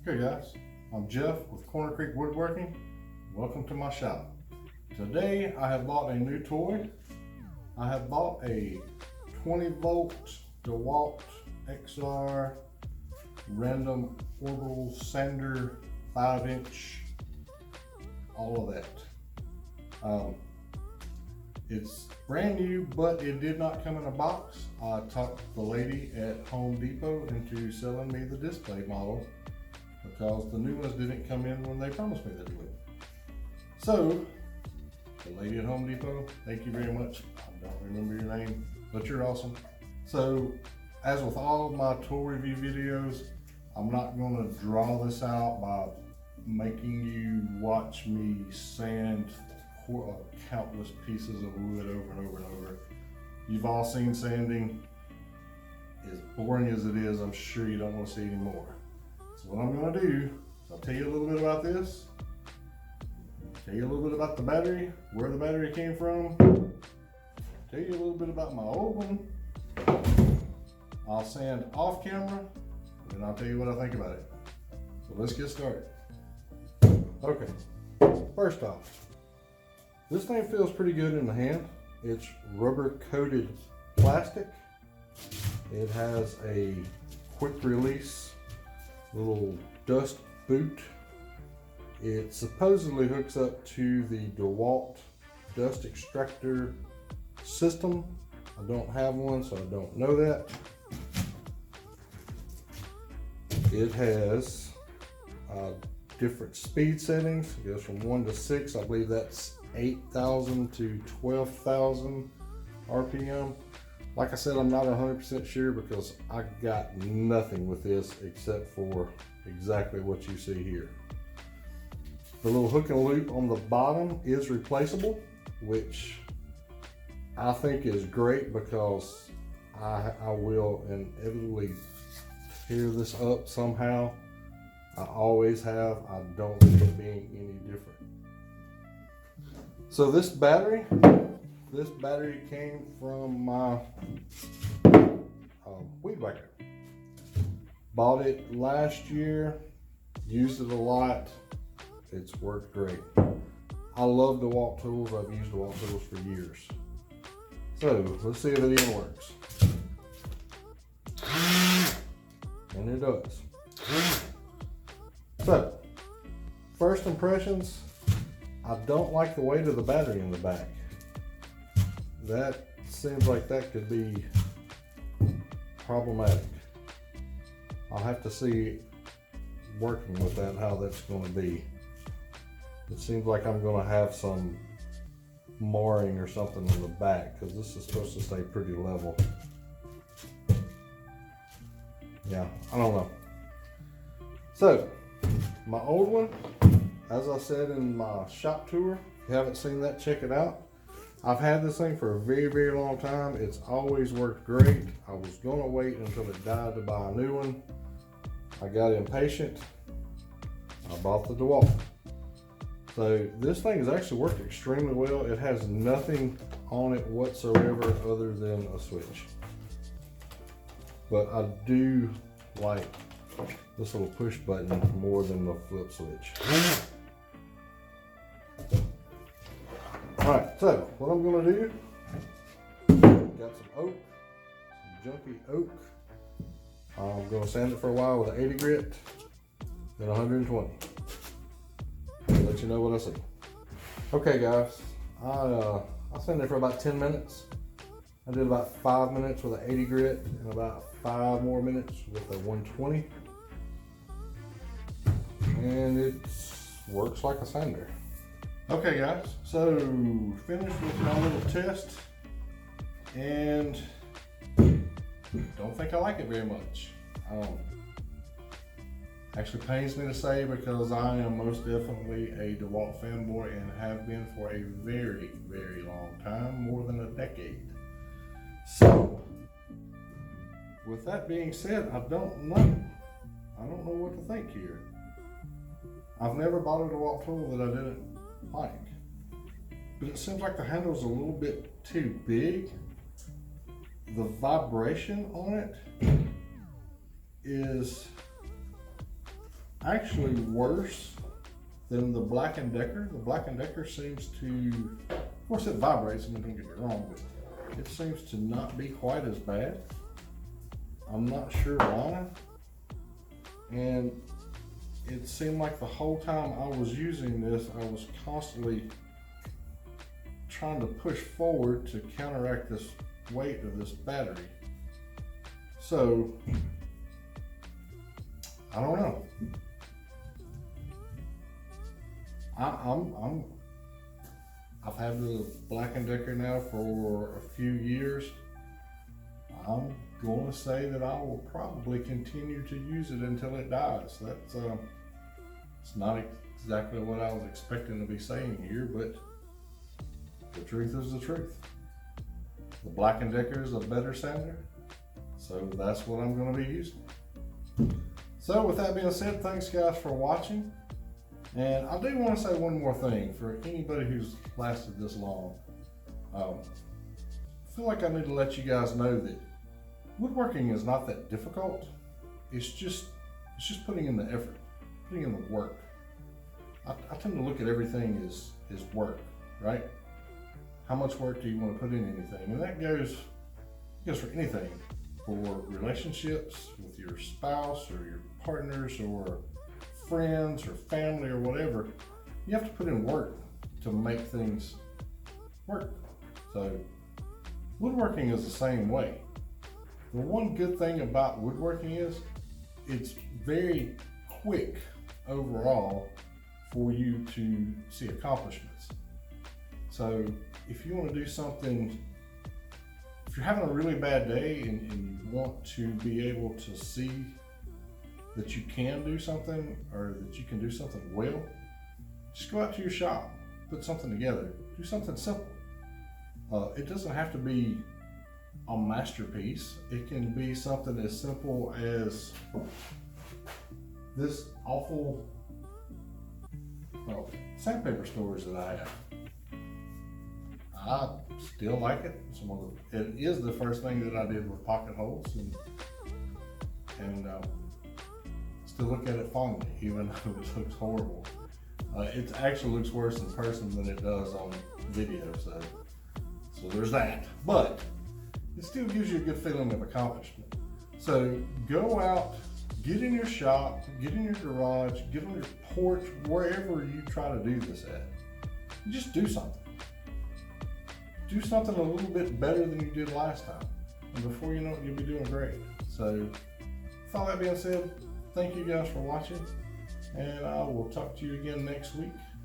Okay guys, I'm Jeff with Corner Creek Woodworking. Welcome to my shop. Today I have bought a new toy. I have bought a 20 volt Dewalt XR random orbital sander, 5-inch, all of that. It's brand new, but it did not come in a box. I talked the lady at Home Depot into selling me the display models because the new ones didn't come in when they promised me they would. So, the lady at Home Depot, thank you very much. I don't remember your name, but you're awesome. So, as with all of my tool review videos, I'm not going to draw this out by making you watch me sand countless pieces of wood over and over and over. You've all seen sanding. As boring as it is, I'm sure you don't want to see any more. So what I'm going to do is I'll tell you a little bit about this, tell you a little bit about the battery, where the battery came from, tell you a little bit about my old one. I'll sand off camera, and I'll tell you what I think about it. So let's get started. Okay, first off, this thing feels pretty good in the hand. It's rubber coated plastic. It has a quick release little dust boot. It supposedly hooks up to the Dewalt dust extractor system. I don't have one, so I don't know that. It has different speed settings. It goes from 1 to 6. I believe that's 8,000 to 12,000 RPM. Like I said, I'm not 100% sure because I got nothing with this except for exactly what you see here. The little hook and loop on the bottom is replaceable, which I think is great because I will inevitably tear this up somehow. I always have. I don't see it being any different. So this battery came from my weed whacker. Bought it last year, used it a lot. It's worked great. I love DeWalt tools. I've used DeWalt tools for years. So let's see if it even works. And it does. So, first impressions, I don't like the weight of the battery in the back. That seems like that could be problematic. I'll have to see working with that how that's going to be. It seems like I'm going to have some marring or something in the back because this is supposed to stay pretty level. Yeah, I don't know. So, my old one, as I said in my shop tour, if you haven't seen that, check it out. I've had this thing for a very, very long time. It's always worked great. I was gonna wait until it died to buy a new one. I got impatient. I bought the Dewalt. So this thing has actually worked extremely well. It has nothing on it whatsoever other than a switch. But I do like this little push button more than the flip switch. Alright, so what I'm going to do, got some oak, some junky oak. I'm going to sand it for a while with an 80 grit, then 120. I'll let you know what I see. Okay guys, I sanded it for about 10 minutes. I did about 5 minutes with an 80 grit and about 5 more minutes with a 120. And it works like a sander. Okay guys, so finished with my little test and don't think I like it very much. Actually pains me to say because I am most definitely a DeWalt fanboy and have been for a very, very long time, more than a decade. So, with that being said, I don't know what to think here. I've never bought a DeWalt tool that I didn't like, but it seems like the handle's a little bit too big. The vibration on it is, I actually worse than the Black & Decker. The Black & Decker seems to, of course it vibrates, I mean, don't get me wrong, but it seems to not be quite as bad. I'm not sure why. And it seemed like the whole time I was using this, I was constantly trying to push forward to counteract this weight of this battery. So, I don't know. I've had the Black & Decker now for a few years. I'm going to say that I will probably continue to use it until it dies. That's it's not exactly what I was expecting to be saying here, but the truth is the truth. The Black & Decker is a better sander, so that's what I'm going to be using. So with that being said, thanks guys for watching. And I do want to say one more thing for anybody who's lasted this long. I feel like I need to let you guys know that woodworking is not that difficult. It's just putting in the effort, putting in the work. I tend to look at everything as work, right? How much work do you want to put in anything? And that goes for anything, for relationships with your spouse or your partners or friends or family or whatever. You have to put in work to make things work. So woodworking is the same way. The one good thing about woodworking is it's very quick overall for you to see accomplishments. So if you want to do something, if you're having a really bad day and you want to be able to see that you can do something or that you can do something well, just go out to your shop, put something together, do something simple. It doesn't have to be a masterpiece. It can be something as simple as this awful sandpaper storage that I have. I still like it. It is the first thing that I did with pocket holes, and still look at it fondly, even though it looks horrible. It actually looks worse in person than it does on video, so there's that. But it still gives you a good feeling of accomplishment. So go out, get in your shop, get in your garage, get on your porch, wherever you try to do this at. Just do something. Do something a little bit better than you did last time. And before you know it, you'll be doing great. So with all that being said, thank you guys for watching, and I will talk to you again next week.